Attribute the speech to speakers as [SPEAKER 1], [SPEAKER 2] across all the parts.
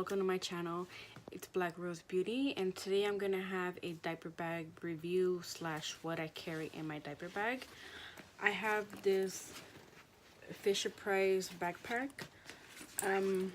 [SPEAKER 1] welcome to my channel. It's Black Rose Beauty, and today I'm gonna have a diaper bag review slash what I carry in my diaper bag. I have this Fisher Price backpack. I'm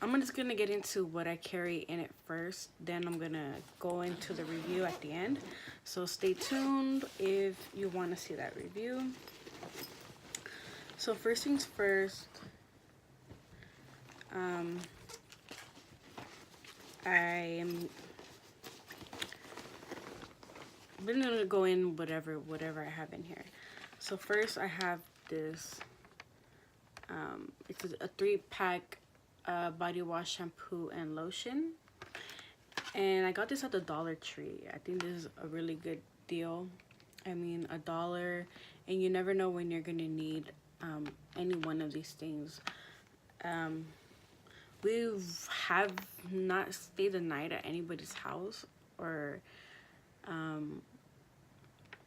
[SPEAKER 1] just gonna get into what I carry in it first, then I'm gonna go into the review at the end. So stay tuned if you want to see that review. So first things first, I'm gonna go in whatever I have in here. So first I have this it's a 3-pack body wash, shampoo, and lotion, and I got this at the Dollar Tree. I think this is a really good deal. I mean, $1, and you never know when you're gonna need any one of these things. We have not stayed the night at anybody's house, or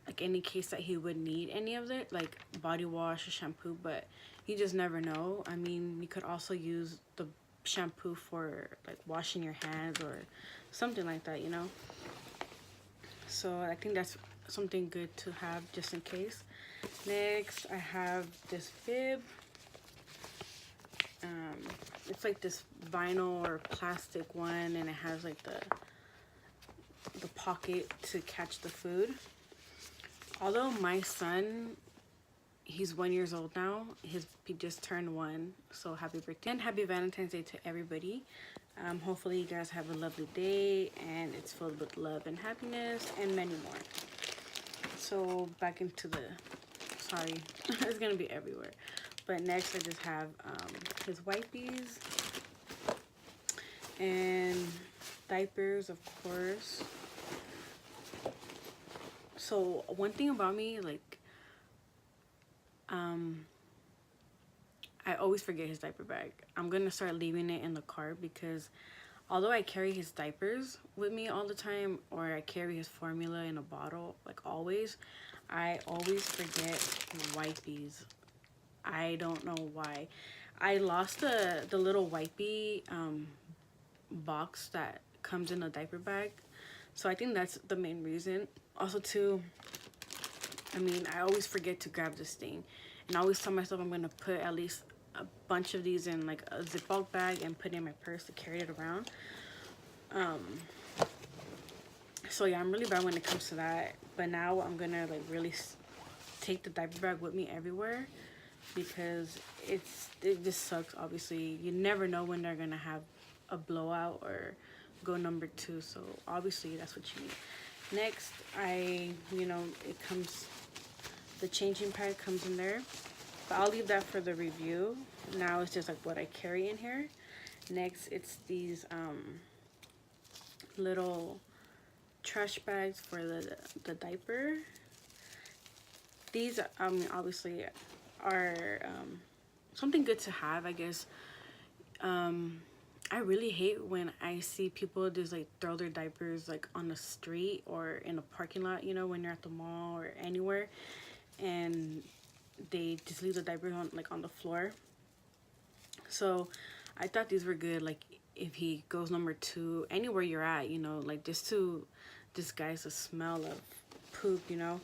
[SPEAKER 1] like any case that he would need any of it, like body wash or shampoo, but you just never know. I mean, you could also use the shampoo for like washing your hands or something like that, you know. So I think that's something good to have just in case. Next, I have this bib. It's like this vinyl or plastic one, and it has like the pocket to catch the food. Although my son, he's 1 year old now, he just turned 1, so happy birthday and happy Valentine's Day to everybody. Hopefully you guys have a lovely day and it's filled with love and happiness and many more. So back into the, sorry, it's gonna be everywhere. But next I just have his wipes and diapers, of course. So one thing about me, like, I always forget his diaper bag. I'm gonna start leaving it in the car, because although I carry his diapers with me all the time, or I carry his formula in a bottle, like always, I always forget wipes. I don't know why. I lost the little wipey box that comes in a diaper bag, so I think that's the main reason. Also too, I mean, I always forget to grab this thing, and I always tell myself I'm gonna put at least a bunch of these in like a Ziploc bag and put it in my purse to carry it around. So yeah, I'm really bad when it comes to that, but now I'm gonna like really take the diaper bag with me everywhere, because it just sucks. Obviously you never know when they're gonna have a blowout or go number 2, so obviously that's what you need. Next, it comes, the changing pad comes in there, but I'll leave that for the review. Now it's just like what I carry in here. Next, it's these little trash bags for the diaper. These obviously are something good to have, I guess. I really hate when I see people just like throw their diapers like on the street or in a parking lot, you know, when you're at the mall or anywhere, and they just leave the diapers on the floor. So I thought these were good, like if he goes number 2 anywhere you're at, you know, like just to disguise the smell of poop, you know.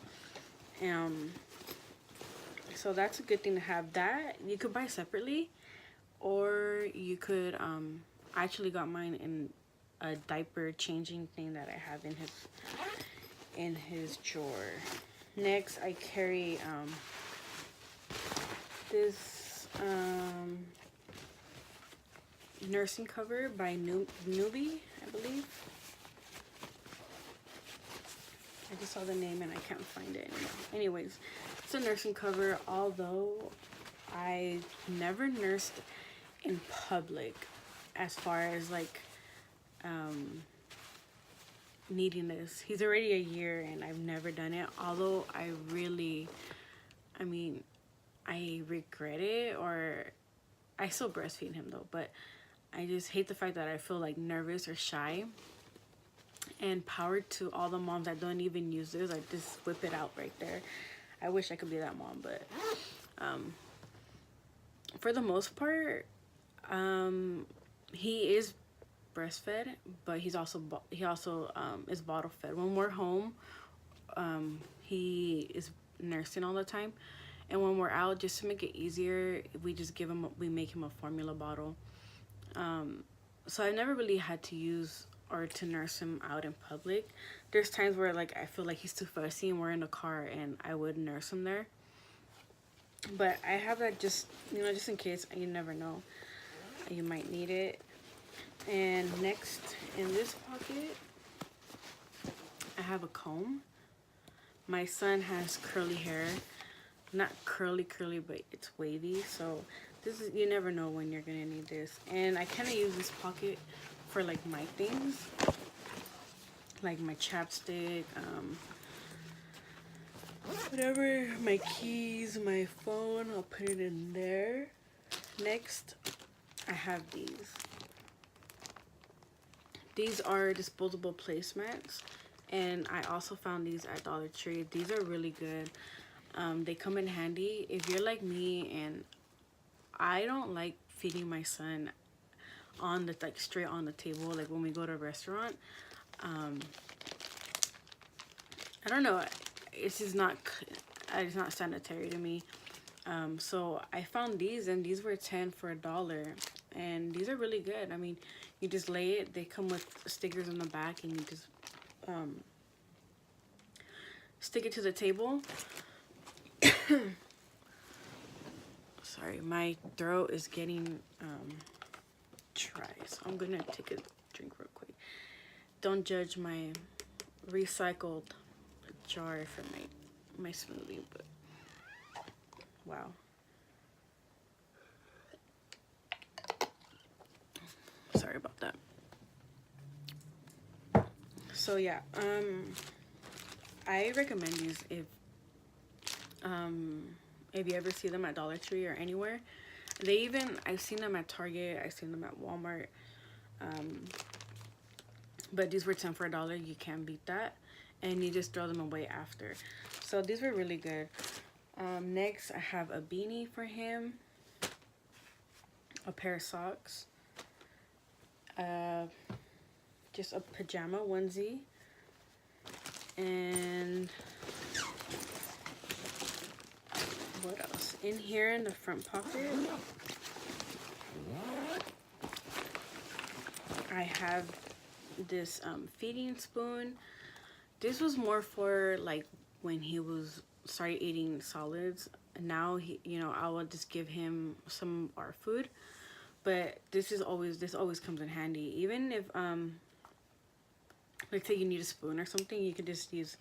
[SPEAKER 1] So that's a good thing to have. That you could buy separately, or you could I actually got mine in a diaper changing thing that I have in his drawer. Next, I carry this nursing cover by Newbie, I believe. I just saw the name and I can't find it anymore. Anyways, it's a nursing cover. Although I never nursed in public, as far as like needing this. He's already 1 year and I've never done it. Although I regret it, or I still breastfeed him though, but I just hate the fact that I feel like nervous or shy. And power to all the moms that don't even use this. I just whip it out right there. I wish I could be that mom, but for the most part, he is breastfed, but he also is bottle fed. When we're home, he is nursing all the time, and when we're out, just to make it easier, we make him a formula bottle. So I never really had to use or to nurse him out in public. There's times where like I feel like he's too fussy and we're in the car and I would nurse him there. But I have that just in case, you never know. You might need it. And next in this pocket, I have a comb. My son has curly hair. Not curly, but it's wavy. So you never know when you're gonna need this. And I kind of use this pocket for like my things. Like my chapstick, whatever, my keys, my phone, I'll put it in there. Next, I have these. These are disposable placemats, and I also found these at Dollar Tree. These are really good. They come in handy if you're like me, and I don't like feeding my son on the straight on the table, like when we go to a restaurant. I don't know, it's not sanitary to me. So I found these, and these were 10 for $1, and these are really good. I mean, you just lay it, they come with stickers on the back, and you just stick it to the table. Sorry, my throat is getting dry, so I'm gonna take a drink real quick. Don't judge my recycled jar for my smoothie, but wow. Sorry about that. So yeah, I recommend these if you ever see them at Dollar Tree or anywhere. I've seen them at Target, I've seen them at Walmart. But these were 10 for $1. You can't beat that. And you just throw them away after. So these were really good. Next, I have a beanie for him. A pair of socks. Just a pajama onesie. And what else? In here in the front pocket, I have this feeding spoon. This was more for like when he started eating solids. Now I will just give him some of our food. But this always comes in handy. Even if like say you need a spoon or something, you could just use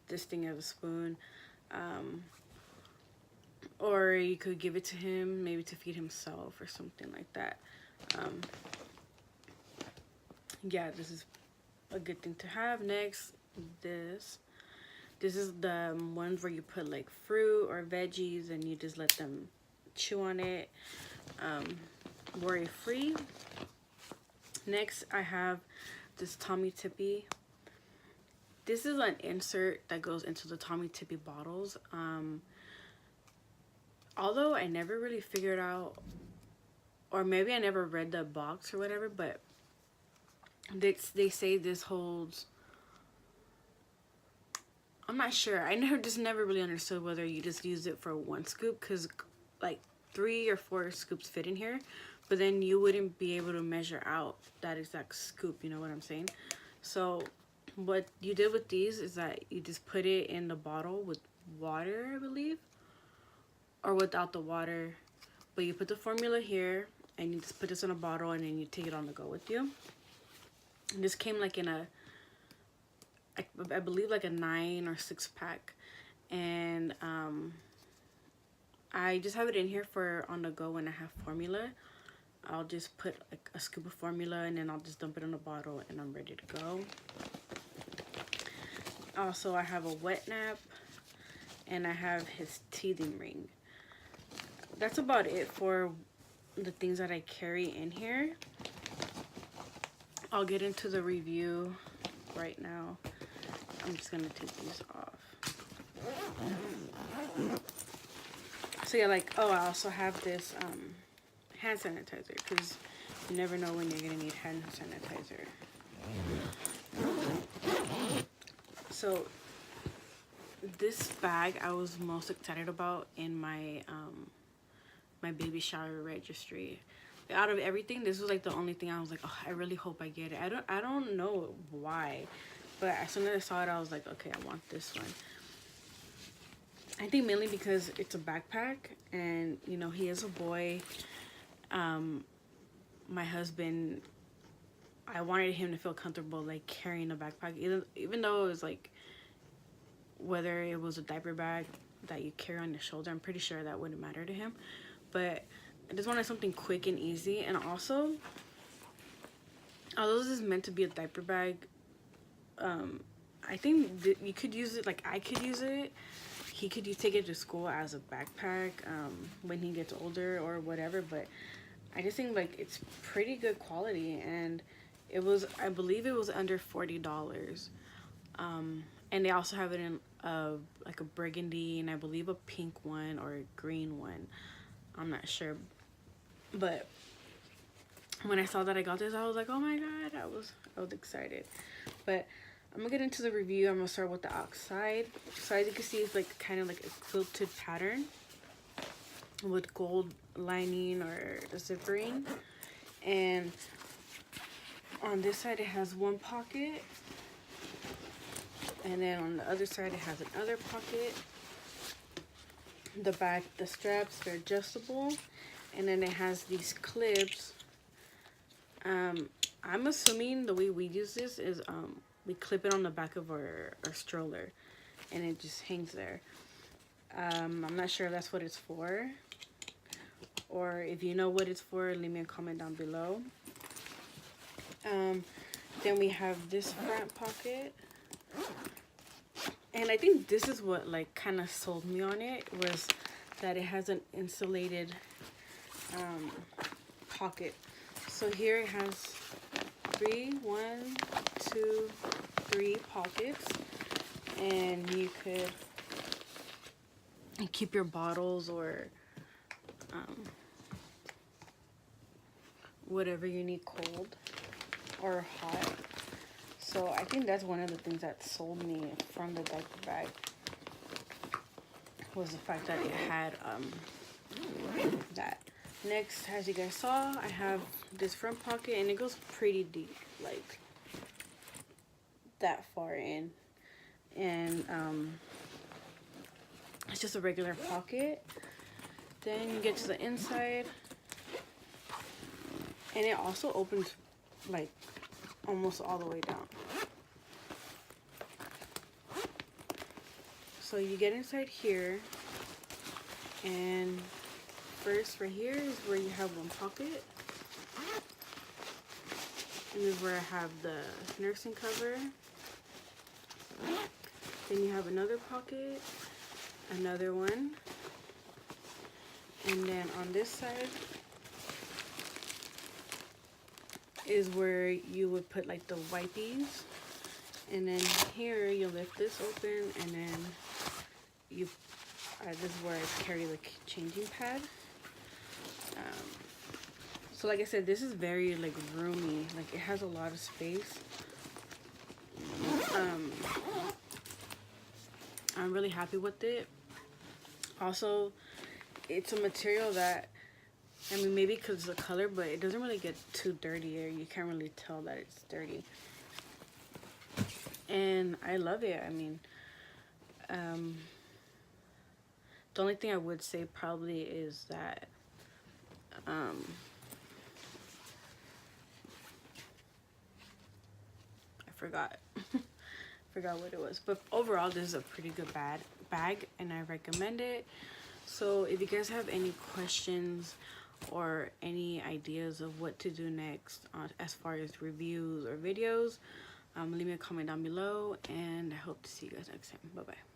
[SPEAKER 1] this thing as a spoon. Or you could give it to him, maybe to feed himself or something like that. Yeah, this is a good thing to have. Next, this is the ones where you put like fruit or veggies and you just let them chew on it, worry free. Next, I have this Tommy Tippy. This is an insert that goes into the Tommy Tippy bottles. Although I never really figured out, or maybe I never read the box or whatever, but they say this holds, I'm not sure. I never really understood whether you just use it for one scoop, because like 3 or 4 scoops fit in here, but then you wouldn't be able to measure out that exact scoop, you know what I'm saying? So what you did with these is that you just put it in the bottle with water, I believe, or without the water, but you put the formula here and you just put this in a bottle and then you take it on the go with you. And this came like in I believe like a 9 or 6 pack, and I just have it in here for on the go when I have formula. I'll just put like a scoop of formula and then I'll just dump it in a bottle and I'm ready to go. Also, I have a wet nap and I have his teething ring. That's about it for the things that I carry in here. I'll get into the review right now. I'm just gonna take these off. So yeah, like, oh, I also have this hand sanitizer, because You never know when you're gonna need hand sanitizer. So this bag I was most excited about in my my baby shower registry. Out of everything, this was like the only thing I was like, oh, I really hope I get it. I don't know why, but as soon as I saw it, I was like, okay, I want this one. I think mainly because it's a backpack, and you know, he is a boy. My husband, I wanted him to feel comfortable like carrying a backpack, even though it was like, whether it was a diaper bag that you carry on your shoulder, I'm pretty sure that wouldn't matter to him. But I just wanted something quick and easy. And also, although this is meant to be a diaper bag, I think you could use it, like I could use it. He could take it to school as a backpack when he gets older or whatever. But I just think like it's pretty good quality, and it was, I believe it was under $40. And they also have it in like a burgundy, and I believe a pink one or a green one. I'm not sure. But when I saw that I got this, I was like, oh my god, I was excited. But I'm gonna get into the review. I'm gonna start with the outside. So as you can see, it's like kind of like a quilted pattern with gold lining or zippering. And on this side it has one pocket, and then on the other side it has another pocket. The back, the straps, they're adjustable, and then it has these clips. I'm assuming the way we use this is we clip it on the back of our stroller, and it just hangs there. I'm not sure if that's what it's for, or if you know what it's for, leave me a comment down below. Then we have this front pocket, and I think this is what like kind of sold me on it, was that it has an insulated pocket. So here it has three pockets, and you could keep your bottles or whatever you need cold or hot. So I think that's one of the things that sold me from the diaper bag, was the fact that it had that. Next, as you guys saw, I have this front pocket, and it goes pretty deep, like that far in. And it's just a regular pocket. Then you get to the inside, and it also opens like almost all the way down. So you get inside here, and first right here is where you have one pocket. And this is where I have the nursing cover. Then you have another pocket, another one, and then on this side is where you would put like the wipies. And then here you lift this open, and then you this is where I carry the changing pad. So like I said, this is very like roomy, like it has a lot of space. I'm really happy with it. Also, it's a material that, I mean, maybe because of the color, but it doesn't really get too dirty, or you can't really tell that it's dirty. And I love it. I mean, the only thing I would say probably is that I forgot forgot what it was, but overall this is a pretty good bag, and I recommend it. So if you guys have any questions or any ideas of what to do next as far as reviews or videos, leave me a comment down below, and I hope to see you guys next time. Bye bye.